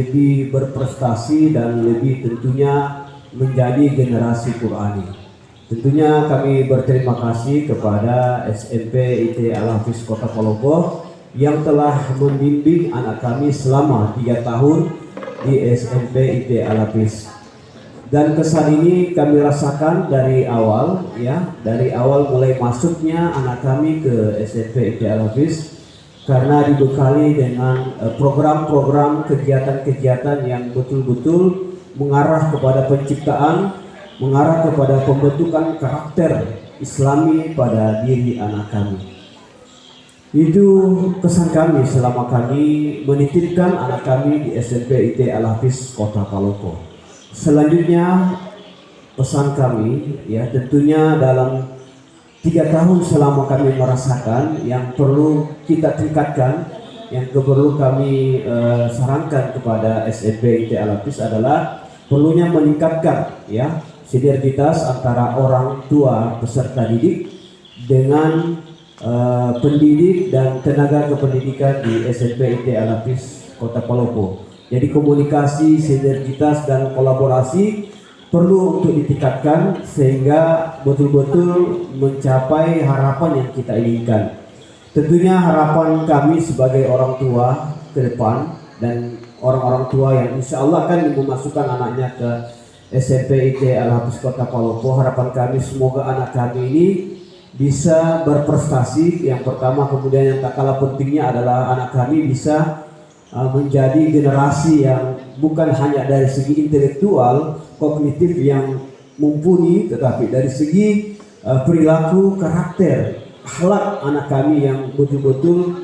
lebih berprestasi dan lebih tentunya menjadi generasi Qurani. Tentunya kami berterima kasih kepada SMP IT Al-Hafiz Kota Palopo yang telah membimbing anak kami selama 3 tahun di SMP IT Al-Hafiz. Dan kesan ini kami rasakan dari awal, ya, dari awal mulai masuknya anak kami ke SMP IT Al-Hafiz, karena dibekali dengan program-program kegiatan-kegiatan yang betul-betul mengarah kepada penciptaan, mengarah kepada pembentukan karakter Islami pada diri anak kami. Itu kesan kami selama kami menitipkan anak kami di SMP IT Al-Hafiz Kota Palopo. Selanjutnya pesan kami, ya, tentunya dalam 3 tahun selama kami merasakan yang perlu kita tingkatkan, yang perlu kami sarankan kepada SMP IT Al-Hafiz adalah perlunya meningkatkan, ya, sinergitas antara orang tua peserta didik dengan pendidik dan tenaga kependidikan di SMP IT Al-Hafiz Kota Palopo. Jadi komunikasi, sinergitas dan kolaborasi perlu untuk ditingkatkan sehingga betul-betul mencapai harapan yang kita inginkan. Tentunya harapan kami sebagai orang tua ke depan dan orang-orang tua yang insya Allah akan memasukkan anaknya ke SMP IT Al-Hafiz Kota Palopo, harapan kami semoga anak kami ini bisa berprestasi. Yang pertama, kemudian yang tak kalah pentingnya adalah anak kami bisa menjadi generasi yang bukan hanya dari segi intelektual, kognitif yang mumpuni, tetapi dari segi perilaku, karakter, akhlak anak kami yang betul-betul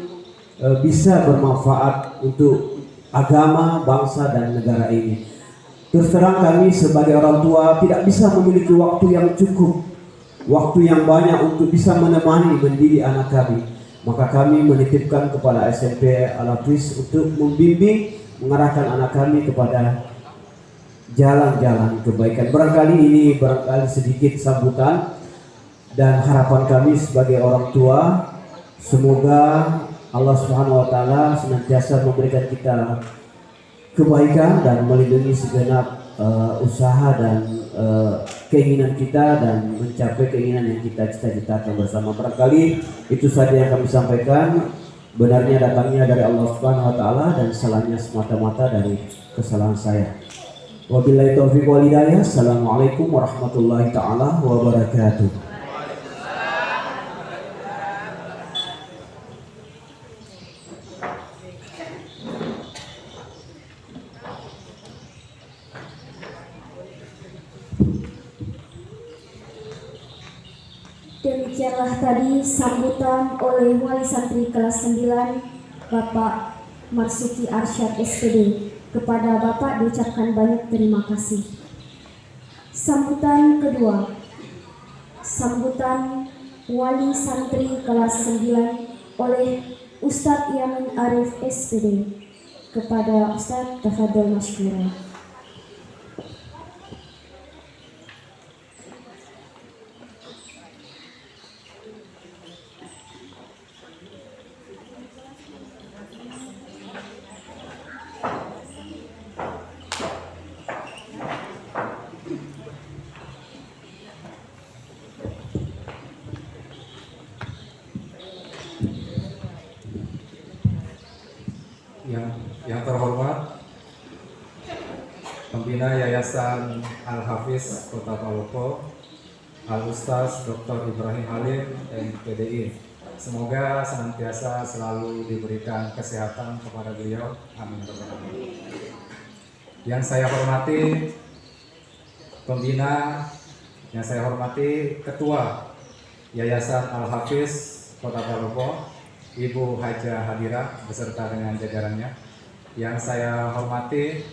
bisa bermanfaat untuk agama, bangsa dan negara ini. Terus terang kami sebagai orang tua tidak bisa memiliki waktu yang cukup, waktu yang banyak untuk bisa menemani mendidik anak kami. Maka kami menitipkan kepada SMP Al-Hafiz untuk membimbing, mengarahkan anak kami kepada jalan-jalan kebaikan. Barangkali sedikit sambutan dan harapan kami sebagai orang tua, semoga Allah Subhanahu wa taala senantiasa memberikan kita kebaikan dan melindungi segenap usaha dan keinginan kita dan mencapai keinginan yang kita cita-citakan bersama. Barangkali itu saja yang kami sampaikan. Benarnya datangnya dari Allah Subhanahu wa taala dan salahnya semata-mata dari kesalahan saya. Wabillahi taufiq wal hidayah. Assalamualaikum warahmatullahi taala wabarakatuh. Demikianlah tadi sambutan oleh Wali Santri kelas 9 Bapak Marsuki Arsyad SPD. Kepada Bapak diucapkan banyak terima kasih. Sambutan kedua, sambutan Wali Santri kelas 9 oleh Ustadz Yamin Arif SPD. Kepada Ustadz, tafadhol masykuran. Yang terhormat Pembina Yayasan Al-Hafiz Kota Palopo, Al-Ustaz Dr. Ibrahim Halim, MPDI. Semoga senantiasa selalu diberikan kesehatan kepada beliau. Amin. Yang saya hormati Pembina, yang saya hormati Ketua Yayasan Al-Hafiz Kota Palopo, Ibu Haja Hadirah beserta dengan jajarannya. Yang saya hormati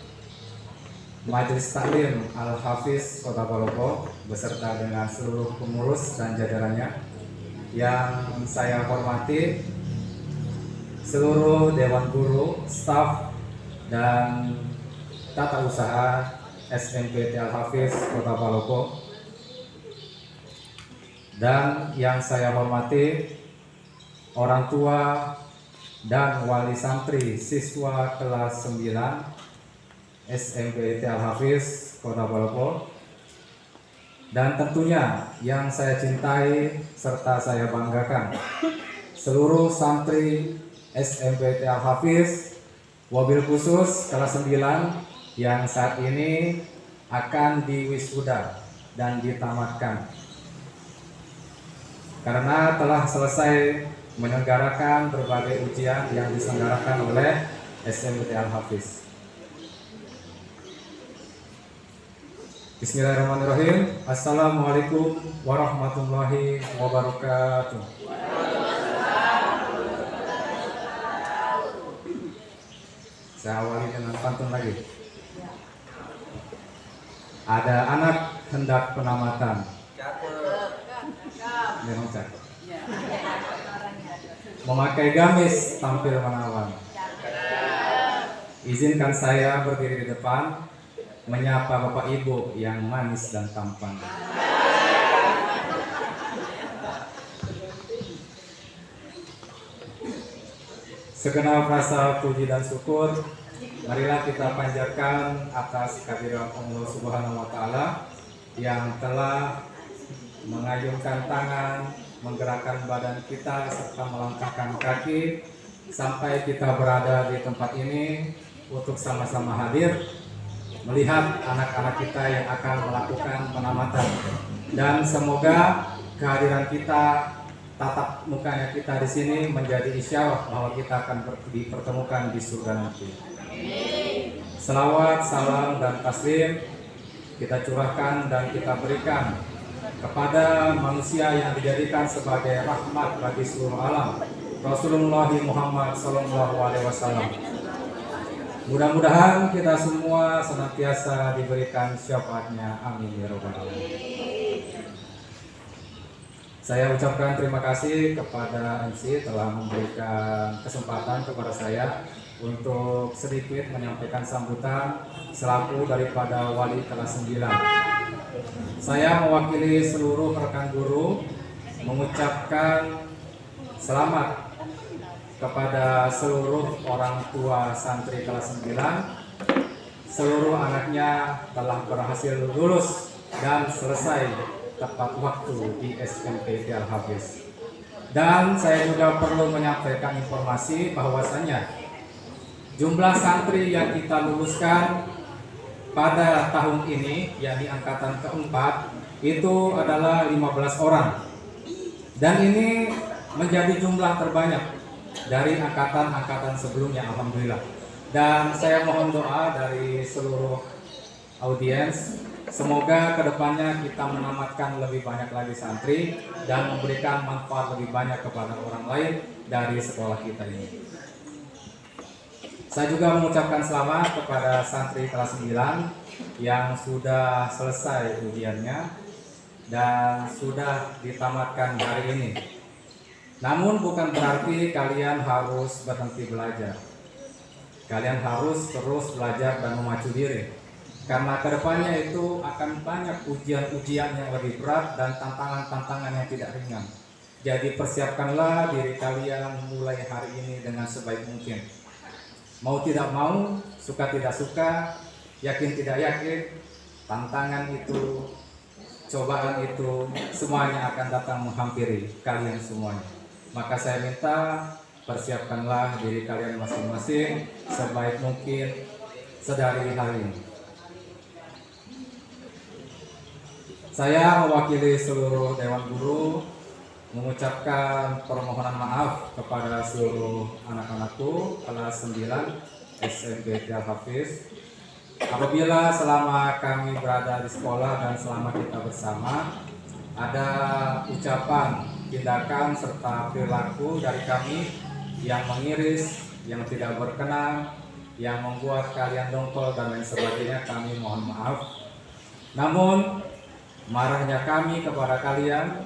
Majelis Taklim Al-Hafiz Kota Palopo beserta dengan seluruh pengurus dan jajarannya. Yang saya hormati seluruh Dewan Guru, staf dan tata usaha SMP Al-Hafiz Kota Palopo. Dan yang saya hormati orang tua dan wali santri siswa kelas 9 SMP IT Al-Hafiz Kota Palopo. Dan tentunya yang saya cintai serta saya banggakan, seluruh santri SMP IT Al-Hafiz, wabil khusus kelas 9 yang saat ini akan diwisuda dan ditamatkan karena telah selesai menyelenggarakan berbagai ujian yang diselenggarakan oleh SMP Al-Hafiz. Bismillahirrahmanirrahim. Assalamualaikum warahmatullahi wabarakatuh. Saya awali dengan pantun lagi. Ada anak hendak penamatan. Memang cakep. Memakai gamis tampil menawan. Izinkan saya berdiri di depan menyapa Bapak Ibu yang manis dan tampan. Segenap rasa puji dan syukur marilah kita panjatkan atas kehadirat Allah Subhanahu wa taala yang telah mengayunkan tangan, menggerakkan badan kita serta melangkahkan kaki sampai kita berada di tempat ini untuk sama-sama hadir melihat anak-anak kita yang akan melakukan penamatan. Dan semoga kehadiran kita, tatap mukanya kita di sini menjadi isyarat bahwa kita akan dipertemukan di surga nanti. Selawat, salam, dan taslim kita curahkan dan kita berikan kepada manusia yang dijadikan sebagai rahmat bagi seluruh alam, Rasulullah Muhammad SAW. Mudah-mudahan kita semua senantiasa diberikan syafaatnya. Amin ya rabbal alamin. Saya ucapkan terima kasih kepada MC telah memberikan kesempatan kepada saya untuk sedikit menyampaikan sambutan selaku daripada wali kelas 9. Saya mewakili seluruh rekan guru mengucapkan selamat kepada seluruh orang tua santri kelas 9. Seluruh anaknya telah berhasil lulus dan selesai tepat waktu di SMP Al-Hafiz. Dan saya juga perlu menyampaikan informasi bahwasannya jumlah santri yang kita luluskan pada tahun ini, yakni angkatan keempat, itu adalah 15 orang. Dan ini menjadi jumlah terbanyak dari angkatan-angkatan sebelumnya, alhamdulillah. Dan saya mohon doa dari seluruh audiens, semoga kedepannya kita menamatkan lebih banyak lagi santri dan memberikan manfaat lebih banyak kepada orang lain dari sekolah kita ini. Saya juga mengucapkan selamat kepada santri kelas 9 yang sudah selesai ujiannya dan sudah ditamatkan hari ini. Namun bukan berarti kalian harus berhenti belajar. Kalian harus terus belajar dan memacu diri. Karena kedepannya itu akan banyak ujian-ujian yang lebih berat dan tantangan-tantangan yang tidak ringan. Jadi persiapkanlah diri kalian mulai hari ini dengan sebaik mungkin. Mau tidak mau, suka tidak suka, yakin tidak yakin, tantangan itu, cobaan itu, semuanya akan datang menghampiri kalian semuanya. Maka saya minta persiapkanlah diri kalian masing-masing sebaik mungkin sedari hari ini. Saya mewakili seluruh Dewan Guru mengucapkan permohonan maaf kepada seluruh anak-anakku kelas 9 SMP Al-Hafiz apabila selama kami berada di sekolah dan selama kita bersama ada ucapan, tindakan serta perilaku dari kami yang mengiris, yang tidak berkenan, yang membuat kalian dongkol dan lain sebagainya. Kami mohon maaf. Namun marahnya kami kepada kalian,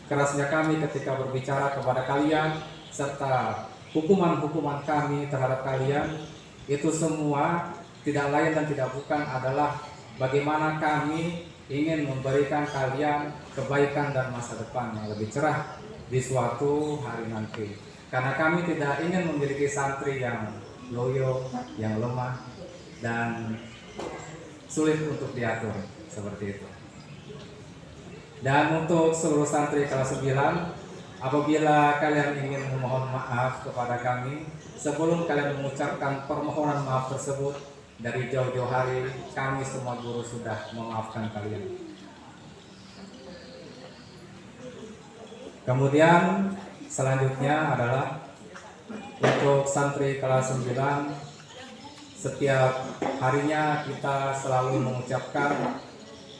kerasnya kami ketika berbicara kepada kalian, serta hukuman-hukuman kami terhadap kalian, itu semua tidak lain dan tidak bukan adalah bagaimana kami ingin memberikan kalian kebaikan dan masa depan yang lebih cerah di suatu hari nanti. Karena kami tidak ingin memiliki santri yang loyo, yang lemah, dan sulit untuk diatur seperti itu. Dan untuk seluruh santri kelas 9, apabila kalian ingin memohon maaf kepada kami, sebelum kalian mengucapkan permohonan maaf tersebut, dari jauh-jauh hari kami semua guru sudah memaafkan kalian. Kemudian selanjutnya adalah untuk santri kelas 9, setiap harinya kita selalu mengucapkan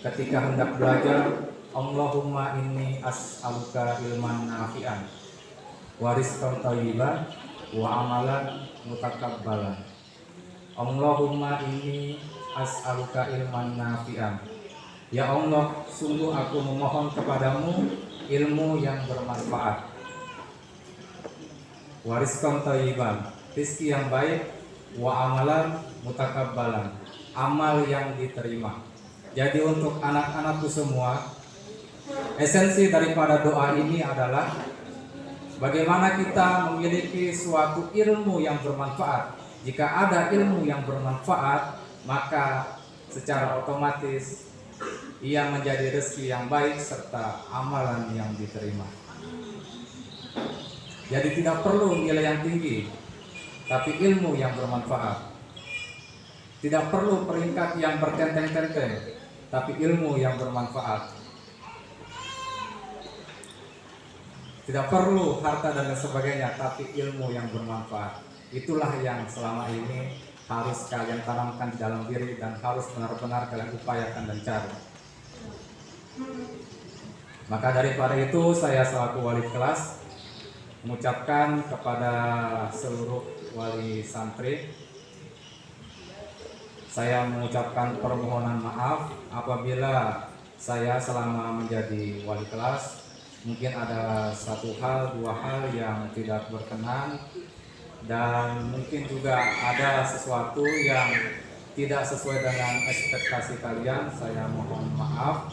ketika hendak belajar, Allahumma inni as'aluka ilman nafi'an wa rizqan thayyiban wa amalan mutakabbalan. Allahumma inni as'aluka ilman nafi'an. Ya Allah, sungguh aku memohon kepadamu ilmu yang bermanfaat. Wa rizqan thayyiban, rizki yang baik. Wa amalan mutakabbalan, amal yang diterima. Jadi untuk anak-anakku semua, esensi daripada doa ini adalah bagaimana kita memiliki suatu ilmu yang bermanfaat. Jika ada ilmu yang bermanfaat, maka secara otomatis ia menjadi rezeki yang baik serta amalan yang diterima. Jadi tidak perlu nilai yang tinggi, tapi ilmu yang bermanfaat. Tidak perlu peringkat yang bertenteng-tenteng, tapi ilmu yang bermanfaat. Tidak perlu harta dan lain sebagainya, tapi ilmu yang bermanfaat. Itulah yang selama ini harus kalian tanamkan di dalam diri dan harus benar-benar kalian upayakan dan cari. Maka daripada itu, saya selaku wali kelas mengucapkan kepada seluruh wali santri, saya mengucapkan permohonan maaf apabila saya selama menjadi wali kelas mungkin ada satu hal, dua hal yang tidak berkenan, dan mungkin juga ada sesuatu yang tidak sesuai dengan ekspektasi kalian. Saya mohon maaf,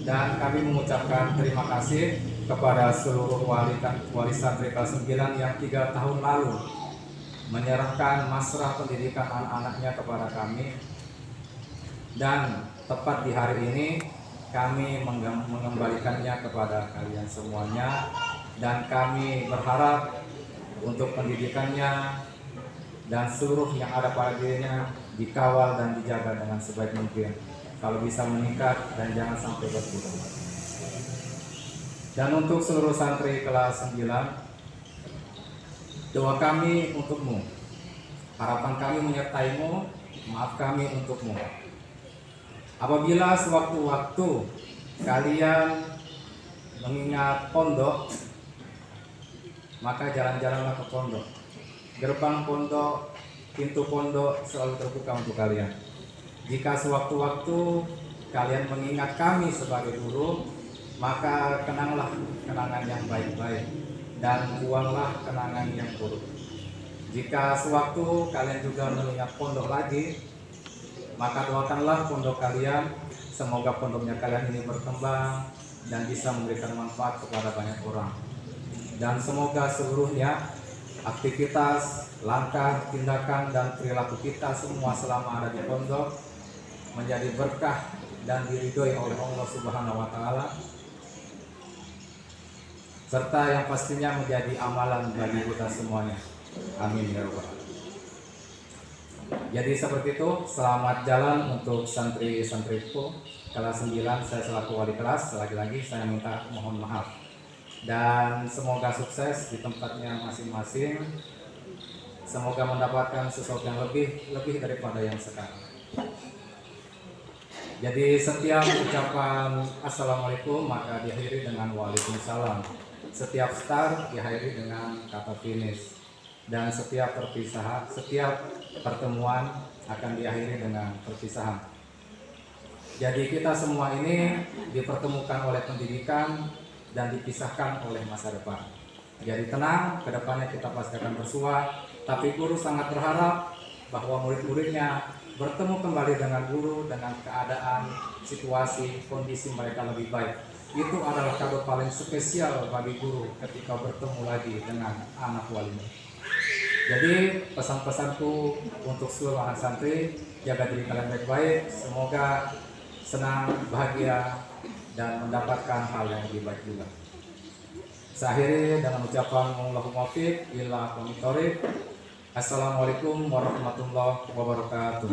dan kami mengucapkan terima kasih kepada seluruh wali santri kelas 9 yang 3 tahun lalu menyerahkan masrah pendidikan anak-anaknya kepada kami, dan tepat di hari ini kami mengembalikannya kepada kalian semuanya, dan kami berharap untuk pendidikannya dan seluruh yang ada pada dirinya dikawal dan dijaga dengan sebaik mungkin, kalau bisa meningkat dan jangan sampai berkurang. Dan untuk seluruh santri kelas 9, doa kami untukmu, harapan kami menyertaimu, maaf kami untukmu. Apabila sewaktu-waktu kalian mengingat pondok, maka jalan-jalanlah ke pondok. Gerbang pondok, pintu pondok selalu terbuka untuk kalian. Jika sewaktu-waktu kalian mengingat kami sebagai guru, maka kenanglah kenangan yang baik-baik dan buanglah kenangan yang buruk. Jika sewaktu kalian juga mengingat pondok lagi, maka doakanlah pondok kalian, semoga pondoknya kalian ini berkembang dan bisa memberikan manfaat kepada banyak orang. Dan semoga seluruhnya aktivitas, langkah, tindakan, dan perilaku kita semua selama ada di pondok menjadi berkah dan diridhoi oleh Allah Subhanahu wa Ta'ala, serta yang pastinya menjadi amalan bagi kita semuanya. Amin ya rabbal alamin. Jadi seperti itu, selamat jalan untuk santri-santriku kelas 9. Saya selaku wali kelas, lagi-lagi saya minta mohon maaf, dan semoga sukses di tempatnya masing-masing. Semoga mendapatkan sesuatu yang lebih daripada yang sekarang. Jadi setiap ucapan assalamualaikum maka diakhiri dengan waalaikumsalam. Setiap start diakhiri dengan kata finish, dan setiap perpisahan, setiap pertemuan akan diakhiri dengan perpisahan. Jadi kita semua ini dipertemukan oleh pendidikan dan dipisahkan oleh masa depan. Jadi tenang, kedepannya kita pasti akan bersua. Tapi guru sangat berharap bahwa murid-muridnya bertemu kembali dengan guru dengan keadaan, situasi, kondisi mereka lebih baik. Itu adalah kado paling spesial bagi guru ketika bertemu lagi dengan anak walinya. Jadi pesan-pesanku untuk seluruh anak santri, jaga diri kalian baik-baik, semoga senang, bahagia, dan mendapatkan hal yang lebih baik juga. Saya akhiri dengan ucapan Allahumma muwaffiq ila aqwamit thoriq. Assalamualaikum warahmatullahi wabarakatuh.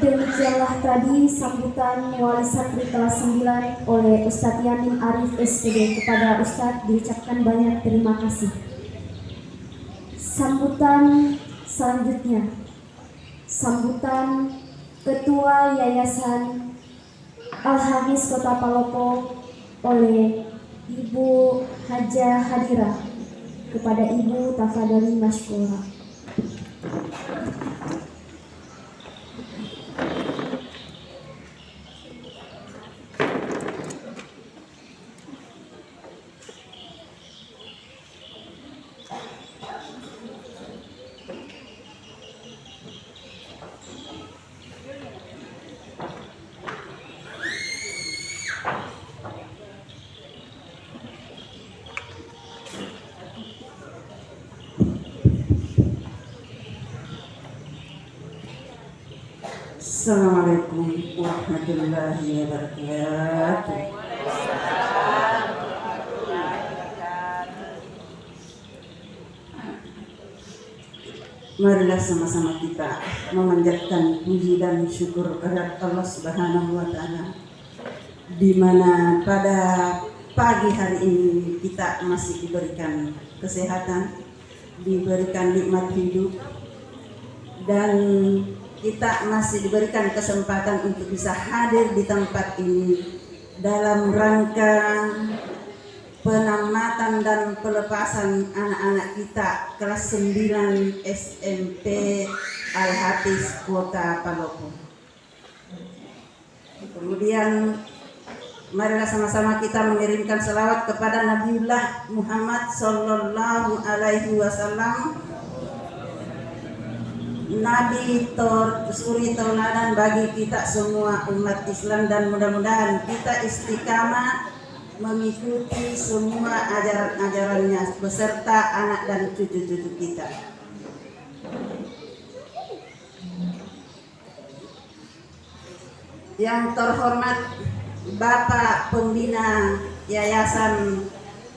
Demikianlah tadi sambutan wali santri kelas 9 oleh Ustadz Yamin Arif SPD. Kepada Ustadz diucapkan banyak terima kasih. Sambutan selanjutnya, sambutan Ketua Yayasan Al-Hafiz Kota Palopo oleh Ibu Hajah Hadira. Kepada Ibu tafadhali masykurah. Assalamualaikum warahmatullahi wabarakatuh. Marilah sama-sama kita memanjatkan puji dan syukur kepada Allah Subhanahu wa Ta'ala, di mana pada pagi hari ini kita masih diberikan kesehatan, diberikan nikmat hidup, dan kita masih diberikan kesempatan untuk bisa hadir di tempat ini dalam rangka penamatan dan pelepasan anak-anak kita kelas 9 SMP Al-Hafiz Kota Palopo. Kemudian marilah sama-sama kita mengirimkan selawat kepada Nabiullah Muhammad Sallallahu Alaihi Wasallam, Nabi suri tauladan bagi kita semua umat Islam, dan mudah-mudahan kita istiqamah mengikuti semua ajaran-ajarannya beserta anak dan cucu-cucu kita. Yang terhormat Bapak Pembina Yayasan,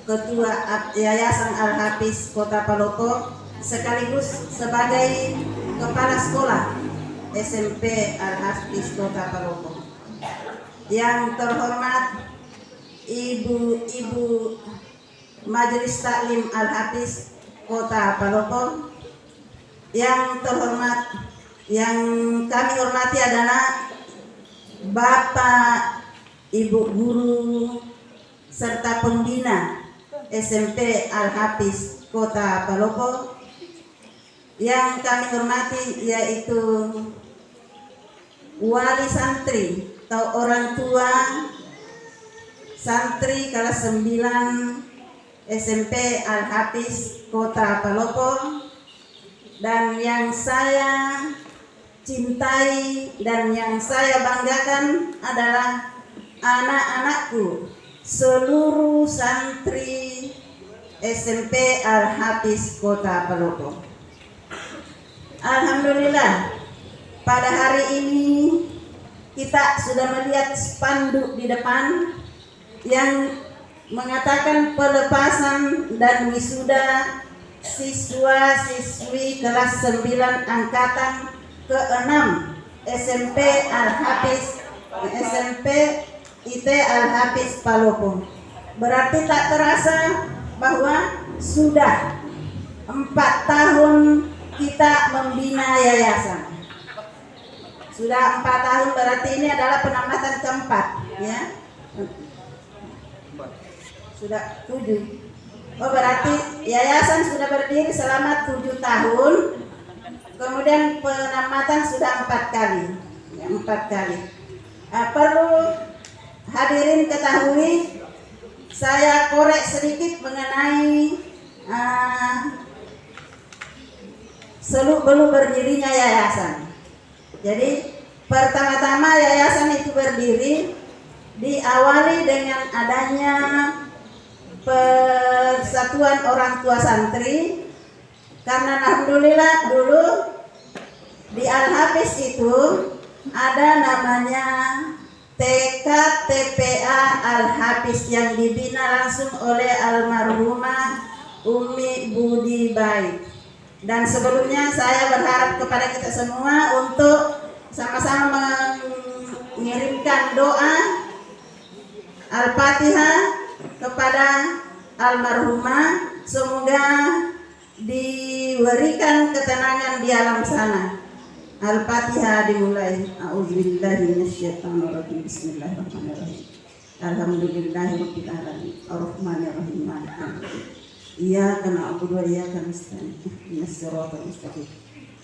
Ketua Yayasan Al-Hafiz Kota Palopo, sekaligus sebagai Kepala Sekolah SMP Al-Hafiz Kota Palopo. Yang terhormat Ibu Majelis Taklim Al-Hafiz Kota Palopo. Yang terhormat, yang kami hormati adalah Bapak, Ibu guru serta pembina SMP Al-Hafiz Kota Palopo. Yang kami hormati yaitu wali santri atau orang tua santri kelas 9 SMP Al-Hafiz Kota Palopo, dan yang saya cintai dan yang saya banggakan adalah anak-anakku, seluruh santri SMP Al-Hafiz Kota Palopo. Alhamdulillah, pada hari ini kita sudah melihat spanduk di depan yang mengatakan pelepasan dan wisuda siswa-siswi kelas 9 angkatan ke-6 SMP Al-Hafiz SMP IT Al-Hafiz Palopo. Berarti tak terasa bahwa sudah 4 tahun kita membina yayasan. Sudah 4 tahun, berarti ini adalah penamatan keempat, ya. Sudah 7. Oh, berarti yayasan sudah berdiri selama 7 tahun. Kemudian penamatan sudah 4 kali, ya, 4 kali. Perlu hadirin ketahui, saya korek sedikit mengenai belum berdirinya yayasan. Jadi pertama-tama yayasan itu berdiri diawali dengan adanya persatuan orang tua santri, karena alhamdulillah dulu di Al-Hafiz itu ada namanya TK TPA Al-Hafiz yang dibina langsung oleh almarhumah Umi Budi Baik. Dan sebelumnya saya berharap kepada kita semua untuk sama-sama mengirimkan doa Al-Fatihah kepada almarhumah, semoga diberikan ketenangan di alam sana. Al-Fatihah dimulai. A'udzubillahi minasyaitonirrajim. Bismillahirrahmanirrahim. Alhamdulillahirabbil alamin. Arrahmanirrahim. Maliki yaumiddin. Iyyaka na'budu wa iyyaka nasta'in. Ihdinas siratal mustaqim.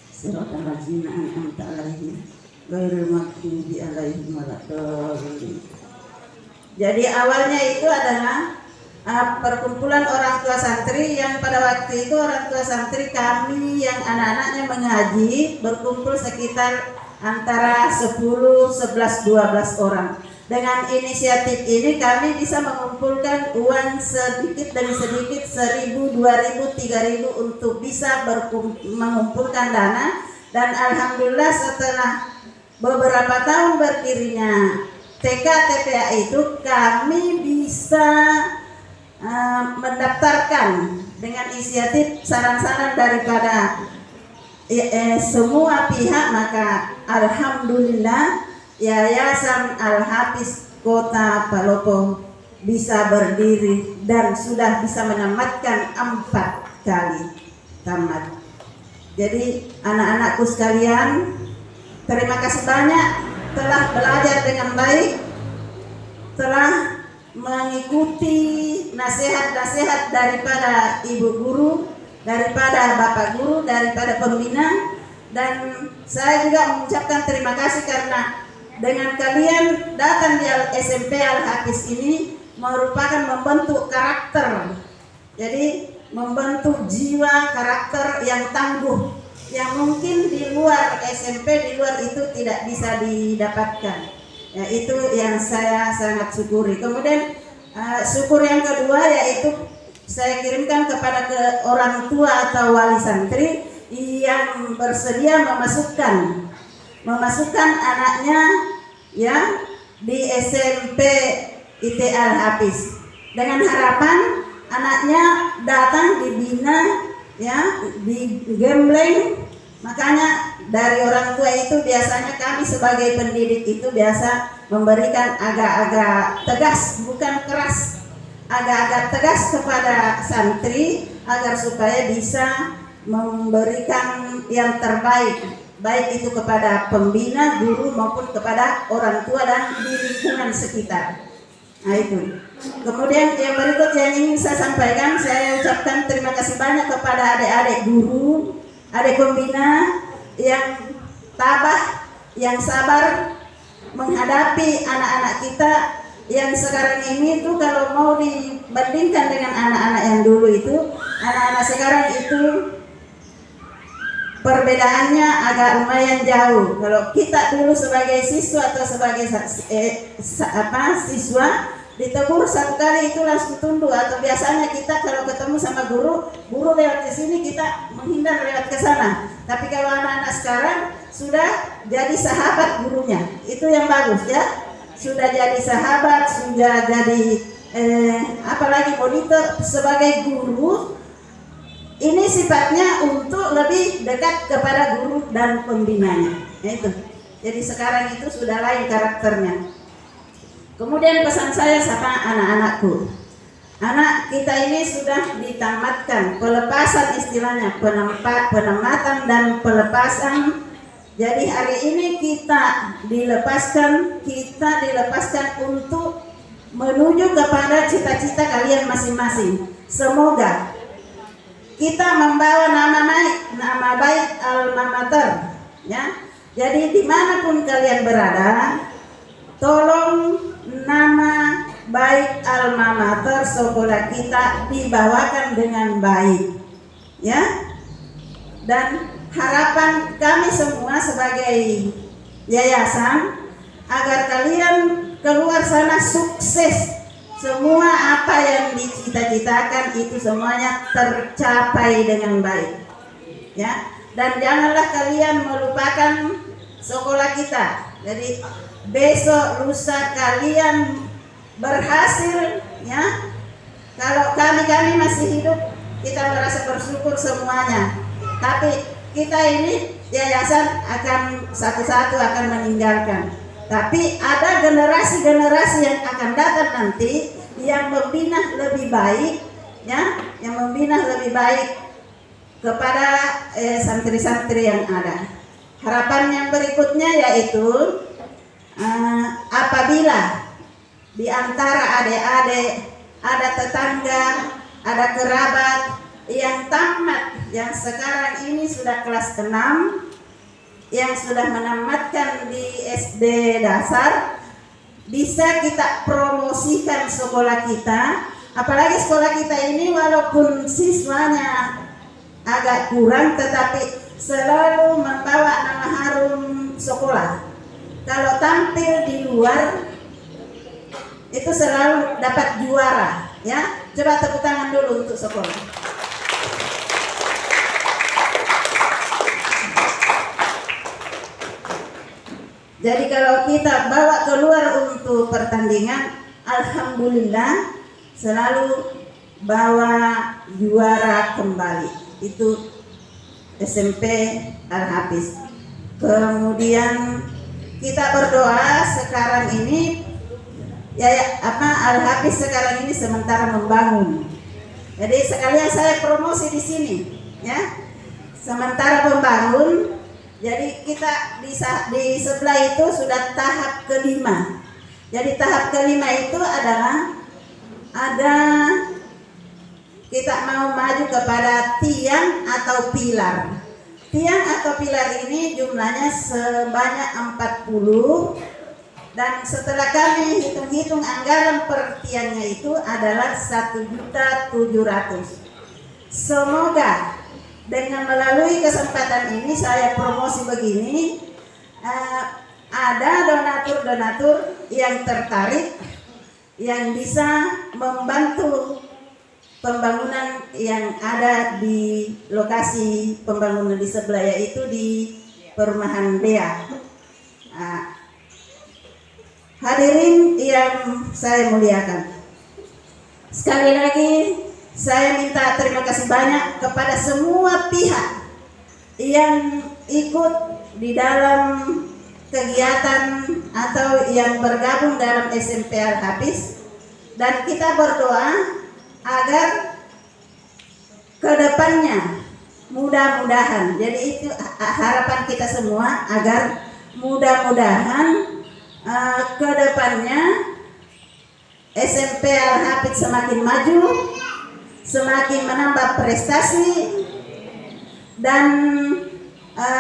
Siratal ladzina an'amta 'alaihim ghairil maghdubi 'alaihim waladdallin. Jadi awalnya itu adalah perkumpulan orang tua santri yang pada waktu itu orang tua santri kami yang anak-anaknya mengaji berkumpul sekitar antara 10, 11, 12 orang. Dengan inisiatif ini kami bisa mengumpulkan uang sedikit demi sedikit 1.000, 2.000, 3.000 untuk bisa mengumpulkan dana, dan alhamdulillah setelah beberapa tahun berdirinya TK TPA itu kami bisa mendaftarkan dengan inisiatif saran-saran daripada semua pihak, maka alhamdulillah Yayasan Al-Hafiz Kota Palopo bisa berdiri dan sudah bisa menamatkan 4 kali tamat. Jadi anak-anakku sekalian, terima kasih banyak telah belajar dengan baik, telah mengikuti nasihat-nasihat daripada ibu guru, daripada bapak guru, daripada pembina, dan saya juga mengucapkan terima kasih karena dengan kalian datang di SMP Al-Hafiz ini merupakan membentuk karakter. Jadi membentuk jiwa karakter yang tangguh, yang mungkin di luar SMP, di luar itu tidak bisa didapatkan. Ya, itu yang saya sangat syukuri. Kemudian syukur yang kedua yaitu saya kirimkan kepada orang tua atau wali santri yang bersedia memasukkan anaknya ya di SMP IT Al-Hafiz dengan harapan anaknya datang dibina ya, digembleng. Makanya dari orang tua itu biasanya kami sebagai pendidik itu biasa memberikan agak-agak tegas, bukan keras, agak-agak tegas kepada santri agar supaya bisa memberikan yang terbaik, baik itu kepada pembina, guru maupun kepada orang tua dan di lingkungan sekitar. Nah itu. Kemudian yang berikut yang ingin saya sampaikan, saya ucapkan terima kasih banyak kepada adik-adik guru, adik pembina yang tabah, yang sabar menghadapi anak-anak kita yang sekarang ini tuh kalau mau dibandingkan dengan anak-anak yang dulu itu, anak-anak sekarang itu perbedaannya agak lumayan jauh. Kalau kita dulu sebagai siswa atau sebagai siswa ditegur satu kali itu langsung tunduk, atau biasanya kita kalau ketemu sama guru lewat ke sini kita menghindar lewat ke sana. Tapi kalau anak-anak sekarang sudah jadi sahabat gurunya, itu yang bagus ya. Sudah jadi sahabat, sudah jadi apalagi monitor sebagai guru. Ini sifatnya untuk lebih dekat kepada guru dan pembinanya. Itu. Jadi sekarang itu sudah lain karakternya. Kemudian pesan saya sama anak-anakku. Anak kita ini sudah ditamatkan pelepasan, istilahnya penamatan dan pelepasan. Jadi hari ini kita dilepaskan untuk menuju kepada cita-cita kalian masing-masing. Semoga kita membawa nama baik alma mater, ya. Jadi dimanapun kalian berada, tolong nama baik alma mater sekolah kita dibawakan dengan baik, ya. Dan harapan kami semua sebagai yayasan agar kalian keluar sana sukses, semua apa yang dicita-citakan itu semuanya tercapai dengan baik, ya. Dan janganlah kalian melupakan sekolah kita. Jadi besok lusa kalian berhasil, ya. Kalau kami masih hidup, kita merasa bersyukur semuanya. Tapi kita ini yayasan akan satu-satu akan meninggalkan. Tapi ada generasi-generasi yang akan datang nanti yang membina lebih baik, ya, yang membina lebih baik kepada santri-santri yang ada. Harapan yang berikutnya yaitu apabila di antara adik-adik, ada tetangga, ada kerabat yang tamat, yang sekarang ini sudah kelas 6, yang sudah menamatkan di SD dasar, bisa kita promosikan sekolah kita. Apalagi sekolah kita ini walaupun siswanya agak kurang, tetapi selalu membawa nama harum sekolah. Kalau tampil di luar itu selalu dapat juara, ya. Coba tepuk tangan dulu untuk sekolah. Jadi kalau kita bawa keluar untuk pertandingan, alhamdulillah selalu bawa juara kembali. Itu SMP Al-Hafiz. Kemudian kita berdoa sekarang ini Al-Hafiz sekarang ini sementara membangun. Jadi sekalian saya promosi di sini, ya. Sementara membangun. Jadi kita di sebelah itu sudah tahap kelima. Jadi tahap kelima itu adalah ada kita mau maju kepada tiang atau pilar. Tiang atau pilar ini jumlahnya sebanyak 40, dan setelah kami hitung-hitung anggaran per tiangnya itu adalah 1.700.000. Semoga dengan melalui kesempatan ini saya promosi begini, ada donatur-donatur yang tertarik yang bisa membantu pembangunan yang ada di lokasi pembangunan di sebelah, yaitu di perumahan Dea. Hadirin yang saya muliakan, sekali lagi saya minta terima kasih banyak kepada semua pihak yang ikut di dalam kegiatan atau yang bergabung dalam SMP Al-Hafiz, dan kita berdoa agar kedepannya mudah-mudahan, jadi itu harapan kita semua, agar mudah-mudahan kedepannya SMP Al-Hafiz semakin maju, semakin menambah prestasi, dan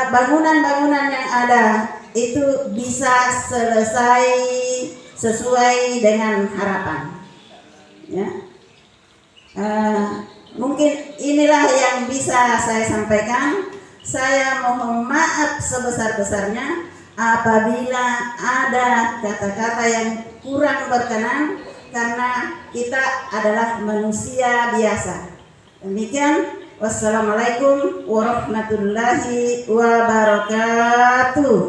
bangunan-bangunan yang ada itu bisa selesai sesuai dengan harapan, ya. Mungkin inilah yang bisa saya sampaikan. Saya mohon maaf sebesar-besarnya apabila ada kata-kata yang kurang berkenan, karena kita adalah manusia biasa. Demikian, wassalamualaikum warahmatullahi wabarakatuh.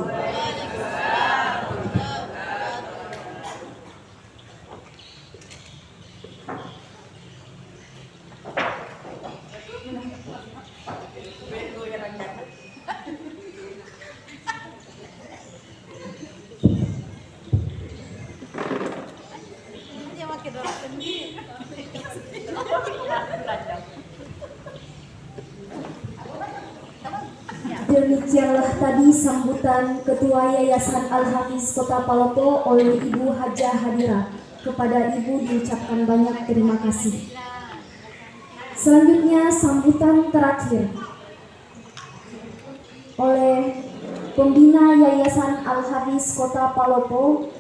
Demikianlah tadi sambutan Ketua Yayasan Al-Hafiz Kota Palopo oleh Ibu Hajah Hadira. Kepada Ibu diucapkan banyak terima kasih. Selanjutnya sambutan terakhir oleh Pembina Yayasan Al-Hafiz Kota Palopo,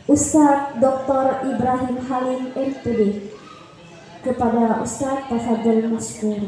Ustadz Dr. Ibrahim Halim MPD. Kepada Ustadz Tafadhol Maskur.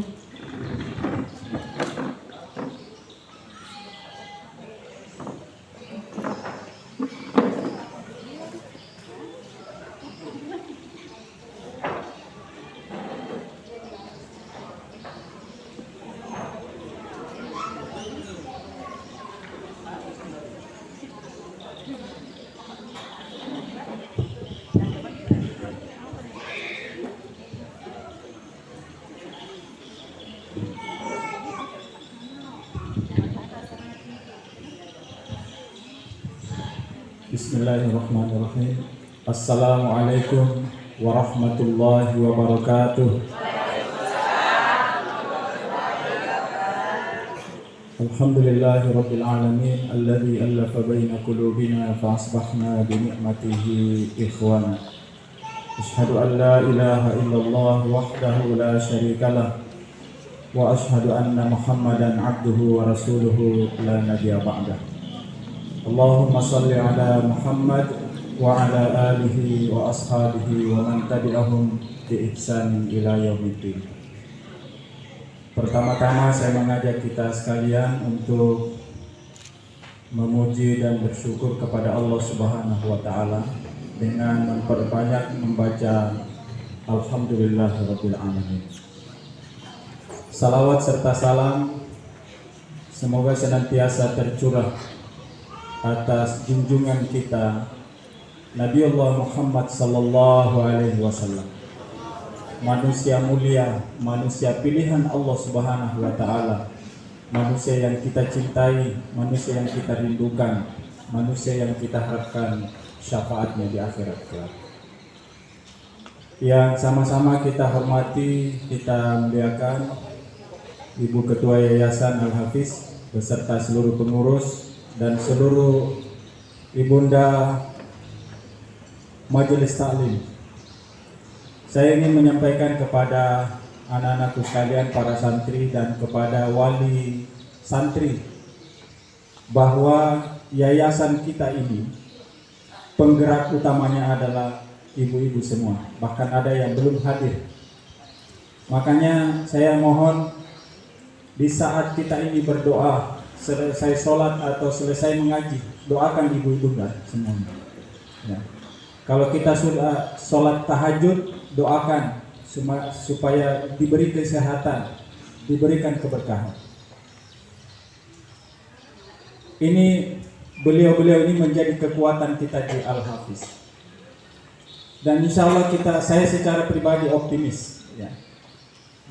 Bismillahirrahmanirrahim. Assalamualaikum warahmatullahi wabarakatuh. Alhamdulillahi rabbil alamin alladzi allafa baina qulubina fa asbahna bi ni'matihi ikhwana. Asyhadu an la ilaha illallah wahdahu la syarikalah wa asyhadu anna Muhammadan abduhu wa rasuluhu la nabiyya ba'dah. Allahumma salli ala Muhammad wa ala alihi wa ashabihi wa man tabi'ahum bi ihsanin ila yaumiddin. Pertama-tama saya mengajak kita sekalian untuk memuji dan bersyukur kepada Allah Subhanahu wa taala dengan memperbanyak membaca Alhamdulillahirabbil alamin. Salawat serta salam semoga senantiasa tercurah atas junjungan kita Nabi Allah Muhammad sallallahu alaihi wasallam, manusia mulia, manusia pilihan Allah Subhanahu wa taala, manusia yang kita cintai, manusia yang kita rindukan, manusia yang kita harapkan syafaatnya di akhirat kelak. Yang sama-sama kita hormati, kita muliakan Ibu Ketua Yayasan Al-Hafiz beserta seluruh pengurus dan seluruh ibunda Majelis Taklim. Saya ingin menyampaikan kepada anak-anakku sekalian, para santri dan kepada wali santri, bahwa yayasan kita ini penggerak utamanya adalah ibu-ibu semua, bahkan ada yang belum hadir. Makanya saya mohon di saat kita ini berdoa, selesai sholat atau selesai mengaji, doakan ibu-ibu semuanya. Ya. Kalau kita sudah sholat tahajud, doakan supaya diberi kesehatan, diberikan keberkahan. Ini beliau-beliau ini menjadi kekuatan kita di Al-Hafiz. Dan insya Allah saya secara pribadi optimis. Ya.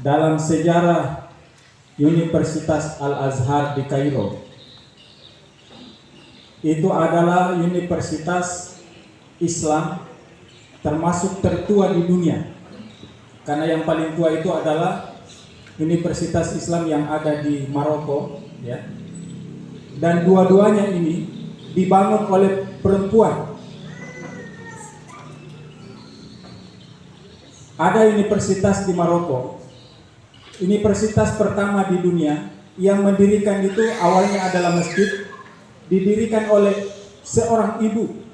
Dalam sejarah Universitas Al-Azhar di Kairo, itu adalah universitas Islam termasuk tertua di dunia, karena yang paling tua itu adalah Universitas Islam yang ada di Maroko, ya. Dan dua-duanya ini dibangun oleh perempuan. Ada universitas di Maroko, universitas pertama di dunia yang mendirikan itu awalnya adalah masjid, didirikan oleh seorang ibu,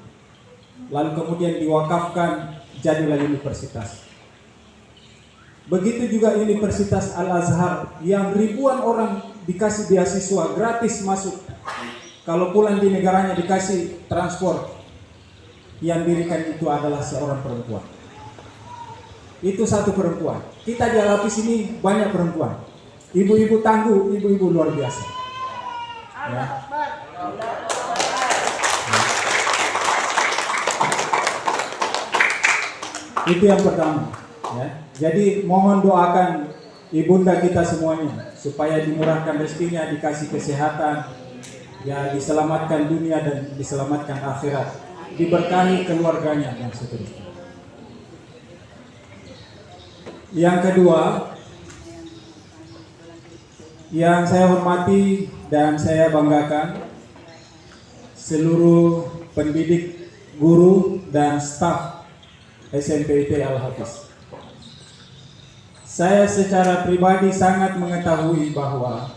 lalu kemudian diwakafkan jadilah universitas. Begitu juga Universitas Al-Azhar yang ribuan orang dikasih beasiswa gratis masuk, kalau pulang di negaranya dikasih transport, yang dirikan itu adalah seorang perempuan. Itu satu perempuan. Kita di Al-Hafiz ini banyak perempuan. Ibu-ibu tangguh, ibu-ibu luar biasa. Ya. Itu yang pertama. Ya. Jadi mohon doakan ibunda kita semuanya supaya dimurahkan rezekinya, dikasih kesehatan, ya, diselamatkan dunia dan diselamatkan akhirat, diberkahi keluarganya dan seterusnya. Yang kedua, yang saya hormati dan saya banggakan, seluruh pendidik, guru dan staf SMP IT Al-Hafiz. Saya secara pribadi sangat mengetahui bahwa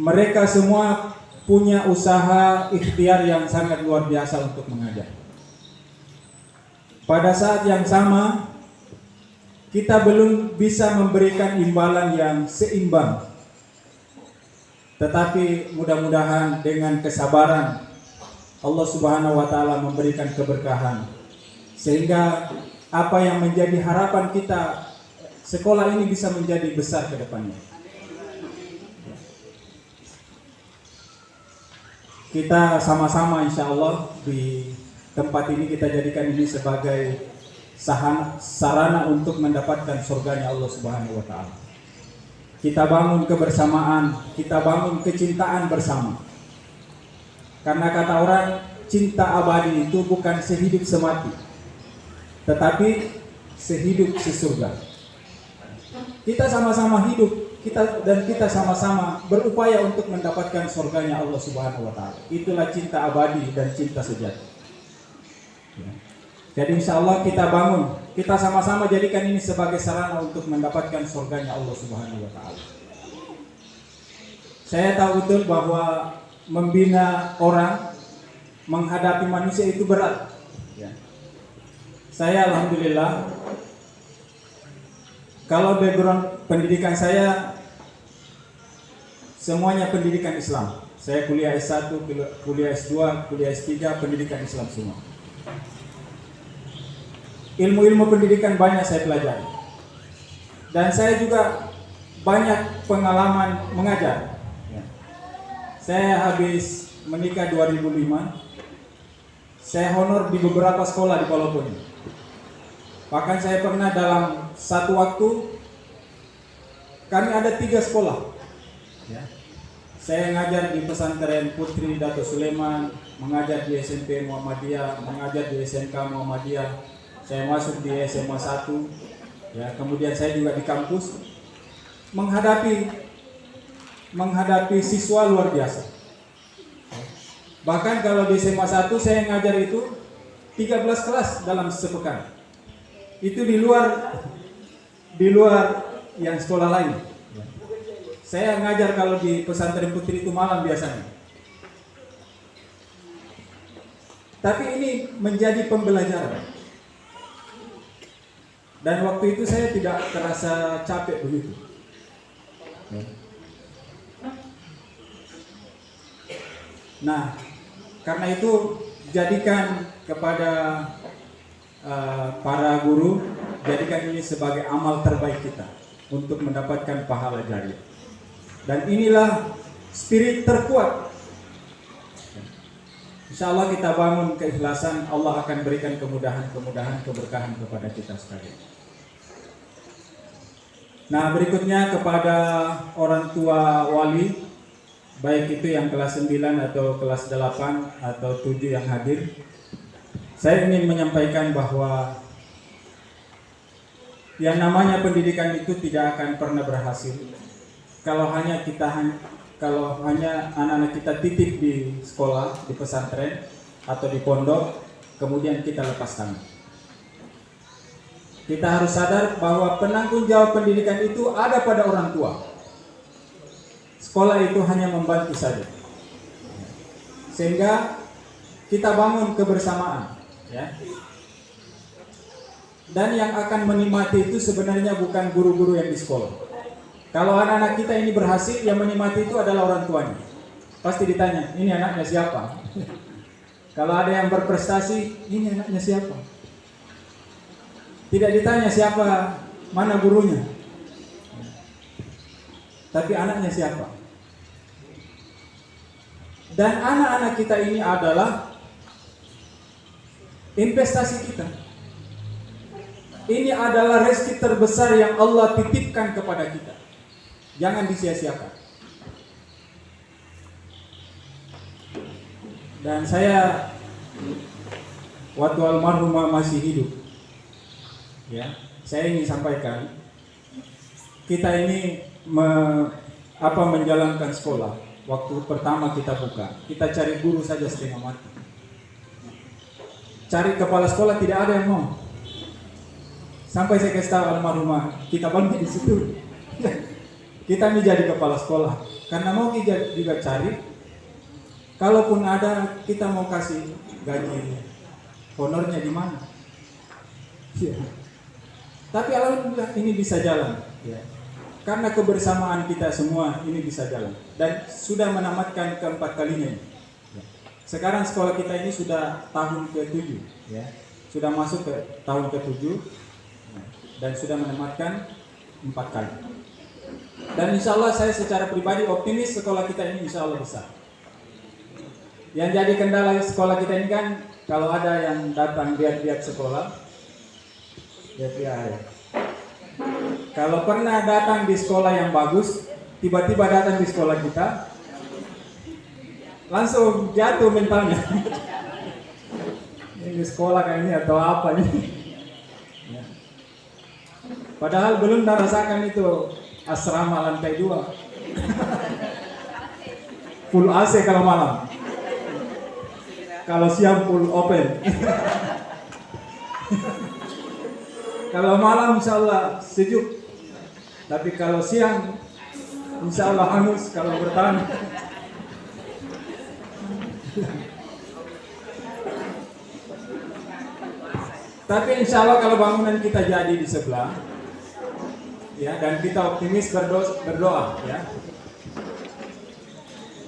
mereka semua punya usaha ikhtiar yang sangat luar biasa untuk mengajar. Pada saat yang sama, kita belum bisa memberikan imbalan yang seimbang. Tetapi mudah-mudahan dengan kesabaran Allah Subhanahu wa taala memberikan keberkahan sehingga apa yang menjadi harapan kita, sekolah ini bisa menjadi besar ke depannya. Kita sama-sama insya Allah di tempat ini kita jadikan ini sebagai sarana untuk mendapatkan surganya Allah Subhanahu wa taala. Kita bangun kebersamaan, kita bangun kecintaan bersama. Karena kata orang, cinta abadi itu bukan sehidup semati, tetapi sehidup sesurga. Kita sama-sama hidup, kita sama-sama berupaya untuk mendapatkan surganya Allah Subhanahu wa taala. Itulah cinta abadi dan cinta sejati. Jadi insya Allah kita bangun, kita sama-sama jadikan ini sebagai sarana untuk mendapatkan surganya Allah Subhanahu wa taala. Saya tahu betul bahwa membina orang, menghadapi manusia itu berat. Saya alhamdulillah, kalau background pendidikan saya semuanya pendidikan Islam. Saya kuliah S1, kuliah S2, kuliah S3, pendidikan Islam semua. Ilmu-ilmu pendidikan banyak saya pelajari. Dan saya juga banyak pengalaman mengajar. Saya habis menikah 2005. Saya honor di beberapa sekolah di Palopo ini. Bahkan saya pernah dalam satu waktu kami ada 3 sekolah. Saya ngajar di pesantren Putri Dato Sulaiman, mengajar di SMP Muhammadiyah, mengajar di SMK Muhammadiyah. Saya masuk di SMA 1, kemudian saya juga di kampus menghadapi siswa luar biasa. Bahkan kalau di SMA 1 saya ngajar itu 13 kelas dalam sepekan. Itu di luar yang sekolah lain. Saya ngajar kalau di pesantren Putri itu malam biasanya. Tapi ini menjadi pembelajaran. Dan waktu itu saya tidak terasa capek begitu. Nah, karena itu jadikan kepada para guru, jadikan ini sebagai amal terbaik kita untuk mendapatkan pahala jariah. Dan inilah spirit terkuat. Insya Allah kita bangun keikhlasan, Allah akan berikan kemudahan-kemudahan, keberkahan kepada kita sekalian. Nah, berikutnya kepada orang tua wali, baik itu yang kelas 9 atau kelas 8 atau 7 yang hadir, saya ingin menyampaikan bahwa yang namanya pendidikan itu tidak akan pernah berhasil kalau hanya anak-anak kita titip di sekolah, di pesantren atau di pondok, kemudian kita lepas tangan. Kita harus sadar bahwa penanggung jawab pendidikan itu ada pada orang tua. Sekolah itu hanya membantu saja. Sehingga kita bangun kebersamaan, Dan yang akan menikmati itu sebenarnya bukan guru-guru yang di sekolah. Kalau anak-anak kita ini berhasil, yang menikmati itu adalah orang tuanya. Pasti ditanya, ini anaknya siapa? Kalau ada yang berprestasi, ini anaknya siapa? Tidak ditanya siapa, mana gurunya. Tapi anaknya siapa? Dan anak-anak kita ini adalah investasi kita. Ini adalah rezeki terbesar yang Allah titipkan kepada kita. Jangan disia-siakan. Dan saya waktu almarhumah masih hidup, saya ingin sampaikan, kita ini menjalankan sekolah. Waktu pertama kita buka, kita cari guru saja setengah mati. Cari kepala sekolah tidak ada yang mau. Sampai saya kasih tahu almarhumah, kita bantu di situ. Kita menjadi kepala sekolah. Karena mau kita juga cari kalaupun ada, kita mau kasih gaji honornya di mana? Ya. Tapi alhamdulillah ini bisa jalan, ya. Karena kebersamaan kita semua ini bisa jalan dan sudah menamatkan keempat kalinya. Ya. Sekarang sekolah kita ini sudah tahun ke-7, ya. Sudah masuk ke tahun ke-7 ya. Dan sudah menamatkan 4 kali. Dan insya Allah saya secara pribadi optimis sekolah kita ini insya Allah besar. Yang jadi kendala sekolah kita ini kan kalau ada yang datang lihat-lihat sekolah, lihat-lihat. Kalau pernah datang di sekolah yang bagus, tiba-tiba datang di sekolah kita, langsung jatuh mentalnya. Ini sekolah kayak ini atau apa nih? Ya. Padahal belum merasakan itu asrama lantai 2. Full AC kalau malam. Kalau siang full open. Kalau malam insya Allah sejuk. Tapi kalau siang insya Allah hangus kalau bertahan. Tapi insya Allah kalau bangunan kita jadi di sebelah, ya, dan kita optimis berdoa, ya.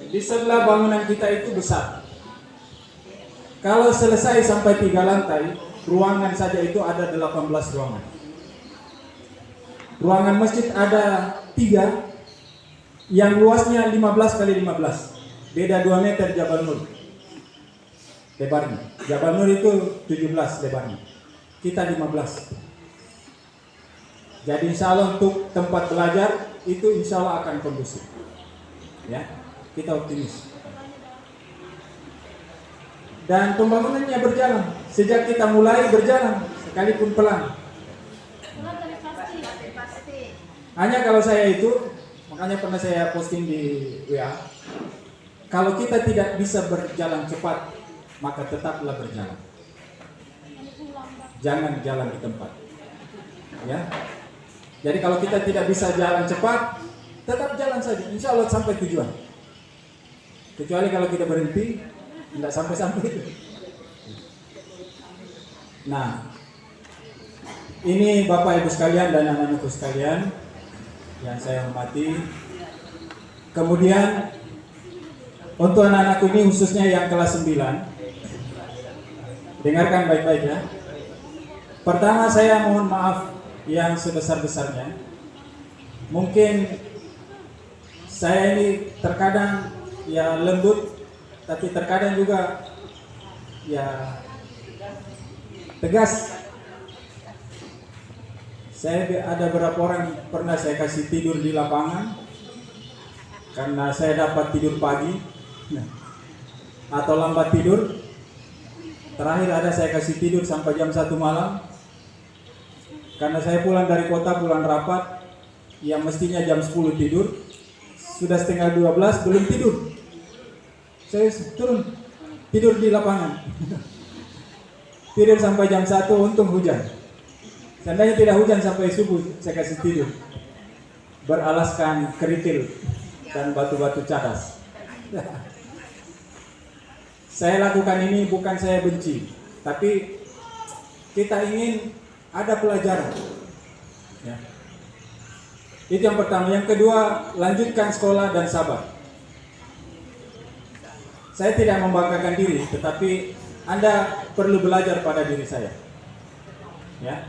Di sebelah bangunan kita itu besar. Kalau selesai sampai 3 lantai, ruangan saja itu ada 18 ruangan. Ruangan masjid ada 3, yang luasnya 15 kali 15, beda 2 meter Jabal Nur lebarnya. Jabal Nur itu 17 lebarnya, kita 15. Jadi insya Allah untuk tempat belajar itu insya Allah akan kondusif, ya, kita optimis. Dan pembangunannya berjalan, sejak kita mulai berjalan, sekalipun pelan. Hanya kalau saya itu, makanya pernah saya posting di WA, kalau kita tidak bisa berjalan cepat, maka tetaplah berjalan. Jangan jalan di tempat, ya. Jadi kalau kita tidak bisa jalan cepat, tetap jalan saja, insya Allah sampai tujuan. Kecuali kalau kita berhenti, tidak sampai-sampai. Nah, ini Bapak Ibu sekalian dan anak-anakku sekalian yang saya hormati. Kemudian untuk anak-anakku ini khususnya yang kelas 9, dengarkan baik-baik ya. Pertama saya mohon maaf yang sebesar-besarnya. Mungkin saya ini terkadang ya lembut, tapi terkadang juga ya tegas. Saya ada beberapa orang pernah saya kasih tidur di lapangan karena saya dapat tidur pagi atau lambat tidur. Terakhir ada saya kasih tidur sampai jam 1 malam karena saya pulang dari kota, pulang rapat yang mestinya jam 10 tidur, sudah setengah 12 belum tidur. Saya turun tidur di lapangan. Tidur sampai jam 1, untung hujan. Seandainya tidak hujan sampai subuh saya kasih tidur, beralaskan kerikil dan batu-batu cadas. Saya lakukan ini bukan saya benci, tapi kita ingin ada pelajaran, ya. Itu yang pertama. Yang kedua, lanjutkan sekolah dan sabar. Saya tidak membanggakan diri, tetapi Anda perlu belajar pada diri saya, ya.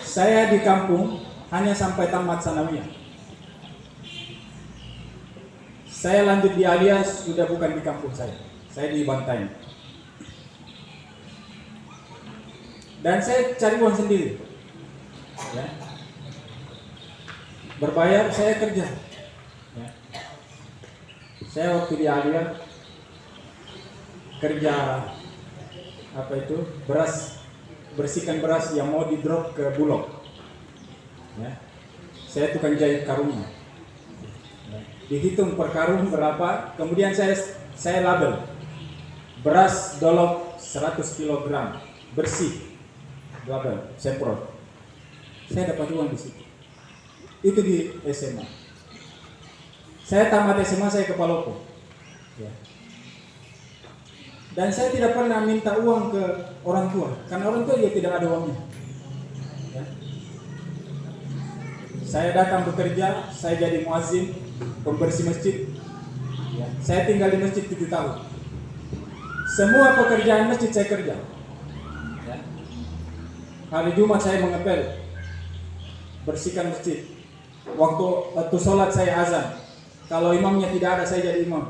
Saya di kampung hanya sampai tamat sanawiyah. Saya lanjut di Alia sudah bukan di kampung saya di Bantaeng. Dan saya cari uang sendiri, ya. Berbayar saya kerja, ya. Saya waktu di Alia kerja apa itu beras, bersihkan beras yang mau di drop ke Bulog, ya. Saya tukang jahit karungnya, ya. Dihitung per karung berapa, kemudian saya label beras dolok 100 kg bersih, label semprot. Saya dapat uang di situ. Itu di SMA. Saya tamat SMA saya ke Palopo. Ya. Dan saya tidak pernah minta uang ke orang tua, karena orang tua juga tidak ada uangnya. Ya. Saya datang bekerja, saya jadi muazzin, pembersih masjid. Ya. Saya tinggal di masjid 7 tahun. Semua pekerjaan masjid saya kerja. Ya. Hari Jumat saya mengepel, bersihkan masjid. Waktu sholat saya azan. Kalau imamnya tidak ada, saya jadi imam.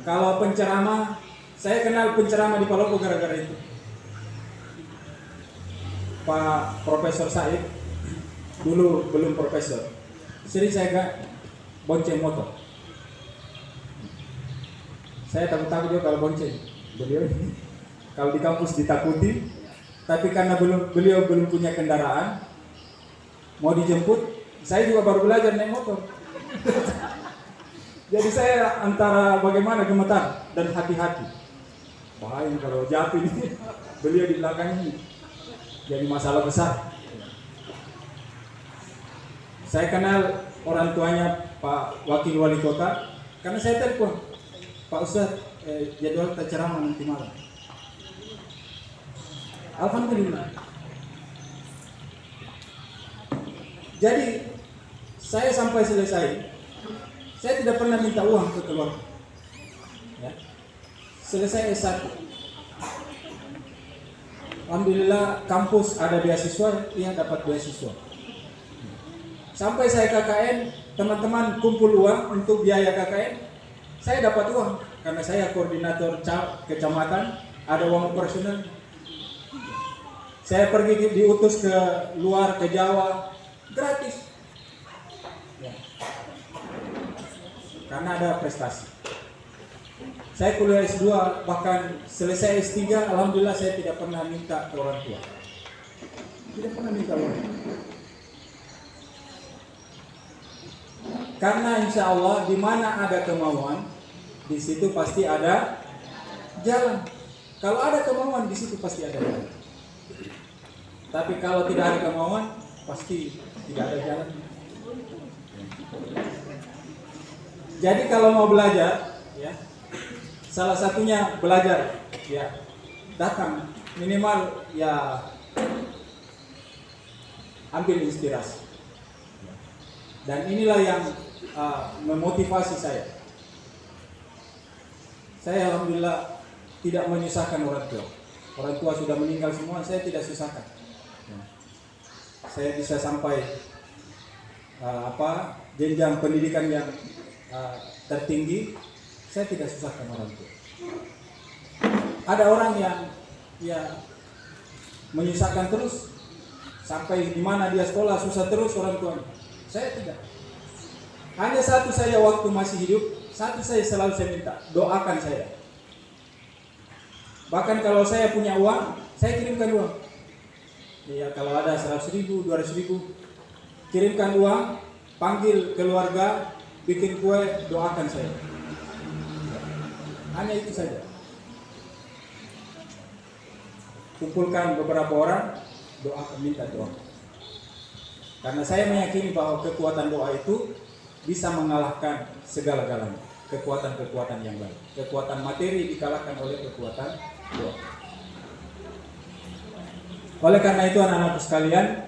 Kalau penceramah, saya kenal penceramah di Palopo gara-gara itu. Pak Profesor Said, dulu belum profesor, sering saya gak bonceng motor. Saya takut-takut juga kalau bonceng. Beliau kalau di kampus ditakuti, tapi karena beliau belum punya kendaraan, mau dijemput, saya juga baru belajar naik motor. Jadi saya antara bagaimana gemetar dan hati-hati. Bahaya kalau jatuh ini, beliau di belakang ini. Jadi masalah besar. Saya kenal orang tuanya Pak Wakil Wali Kota, karena saya telepon, Pak Ustadz, jadwal ceramah nanti malam. Alhamdulillah. Jadi saya sampai selesai, saya tidak pernah minta uang ke keluarga. Ya. Selesai S1. Alhamdulillah kampus ada beasiswa, ia dapat beasiswa. Sampai saya KKN, teman-teman kumpul uang untuk biaya KKN, saya dapat uang karena saya koordinator kecamatan, ada uang personal. Saya pergi diutus ke luar, ke Jawa, gratis. Ya. Karena ada prestasi. Saya kuliah S2, bahkan selesai S3, alhamdulillah saya tidak pernah minta ke orang tua. Tidak pernah minta uang. Karena insya Allah di mana ada kemauan, di situ pasti ada jalan. Kalau ada kemauan, di situ pasti ada jalan. Tapi kalau tidak ada kemauan, pasti tidak ada jalan. Jadi kalau mau belajar, ya, salah satunya belajar, ya, datang minimal ya ambil inspirasi. Dan inilah yang memotivasi saya. Saya alhamdulillah tidak menyusahkan orang tua. Orang tua sudah meninggal semua, saya tidak susahkan. Saya bisa sampai jenjang pendidikan yang tertinggi, saya tidak susahkan orang tua. Ada orang yang menyusahkan terus sampai di mana dia sekolah susah terus orang tuanya. Saya tidak. Hanya satu saya waktu masih hidup, satu saya selalu saya minta, doakan saya. Bahkan kalau saya punya uang, saya kirimkan uang. Ya kalau ada 100.000, 200.000, kirimkan uang, panggil keluarga, bikin kue, doakan saya. Hanya itu saja. Kumpulkan beberapa orang, doakan, minta doa. Karena saya meyakini bahwa kekuatan doa itu bisa mengalahkan segala-galanya. Kekuatan-kekuatan yang lain. Kekuatan materi dikalahkan oleh kekuatan doa. Oleh karena itu anak-anakku sekalian,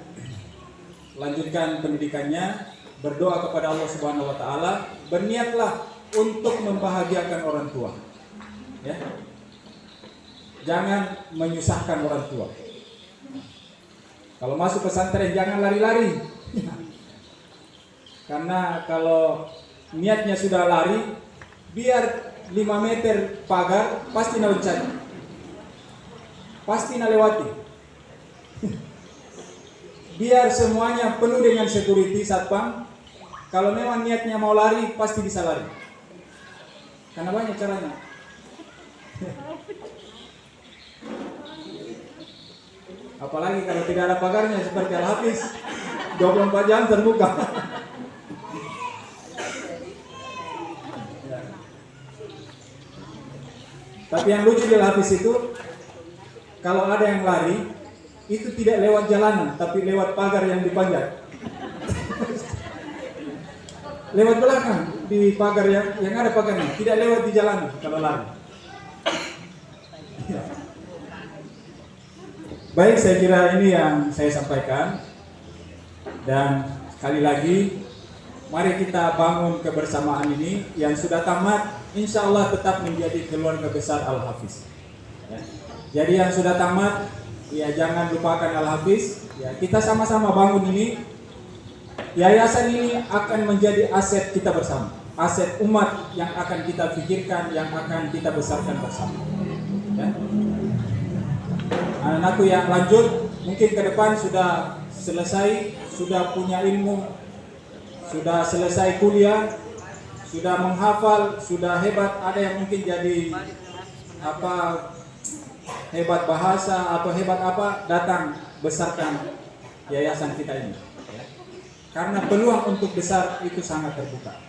lanjutkan pendidikannya, berdoa kepada Allah Subhanahu wa taala, berniatlah untuk membahagiakan orang tua. Ya. Jangan menyusahkan orang tua. Kalau masuk pesantren jangan lari-lari. Karena kalau niatnya sudah lari, biar 5 meter pagar pasti loncat. Pasti lewati. Biar semuanya penuh dengan security satpam. Kalau memang niatnya mau lari, pasti bisa lari. Karena banyak caranya. Apalagi kalau tidak ada pagarnya seperti Al-Hafiz, 24 jam terbuka. Tapi yang lucu di Al-Hafiz itu, kalau ada yang lari, itu tidak lewat jalanan, tapi lewat pagar yang dipanjat. lewat belakang di pagar yang ada pagarnya, tidak lewat di jalan kalau lari. Baik, saya kira ini yang saya sampaikan. Dan sekali lagi, mari kita bangun kebersamaan ini yang sudah tamat, insya Allah tetap menjadi keluarga besar Al-Hafiz. Ya. Jadi yang sudah tamat, ya jangan lupakan Al-Hafiz. Ya, kita sama-sama bangun ini. Yayasan ini akan menjadi aset kita bersama, aset umat yang akan kita pikirkan, yang akan kita besarkan bersama. Ya. Anak-anakku yang lanjut mungkin ke depan sudah selesai, sudah punya ilmu, sudah selesai kuliah, sudah menghafal, sudah hebat. Ada yang mungkin jadi hebat bahasa atau hebat datang besarkan yayasan kita ini. Ya. Karena peluang untuk besar itu sangat terbuka.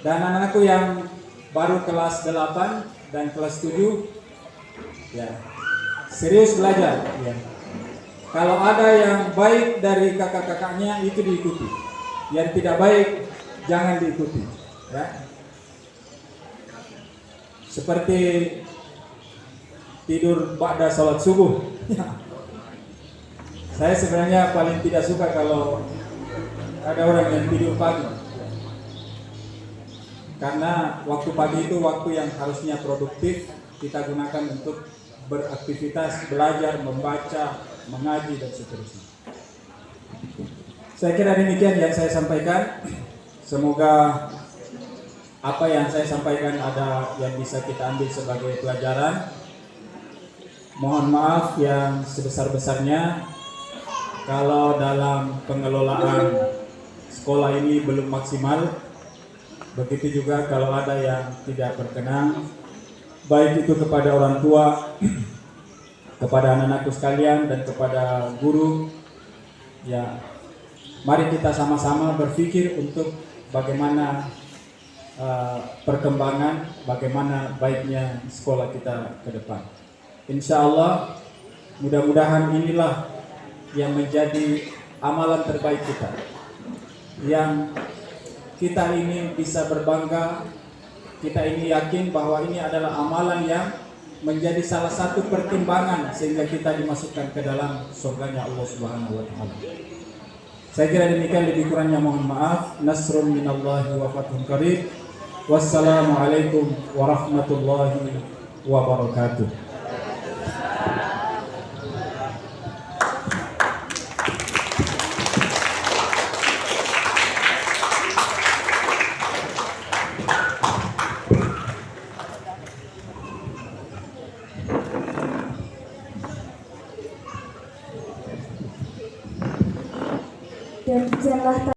Dan anak-anakku yang baru kelas 8 dan kelas 7, ya, serius belajar. Ya. Kalau ada yang baik dari kakak-kakaknya itu diikuti, yang tidak baik jangan diikuti. Ya. Seperti tidur ba'da salat subuh. Saya sebenarnya paling tidak suka kalau ada orang yang tidur pagi. Karena waktu pagi itu waktu yang harusnya produktif kita gunakan untuk beraktivitas, belajar, membaca, mengaji dan seterusnya. Saya kira demikian yang saya sampaikan. Semoga apa yang saya sampaikan ada yang bisa kita ambil sebagai pelajaran. Mohon maaf yang sebesar-besarnya kalau dalam pengelolaan sekolah ini belum maksimal. Begitu juga kalau ada yang tidak berkenan, baik itu kepada orang tua, kepada anak-anakku sekalian, dan kepada guru. Ya, mari kita sama-sama berpikir untuk bagaimana perkembangan, bagaimana baiknya sekolah kita ke depan. Insya Allah, mudah-mudahan inilah yang menjadi amalan terbaik kita, yang kita ini bisa berbangga, kita ini yakin bahwa ini adalah amalan yang menjadi salah satu pertimbangan sehingga kita dimasukkan ke dalam surganya Allah Subhanahu wa taala. Saya kira demikian, lebih kurangnya mohon maaf. Nasrun minallahi wa fathun qarib. Wassalamualaikum warahmatullahi wabarakatuh. Dan janganlah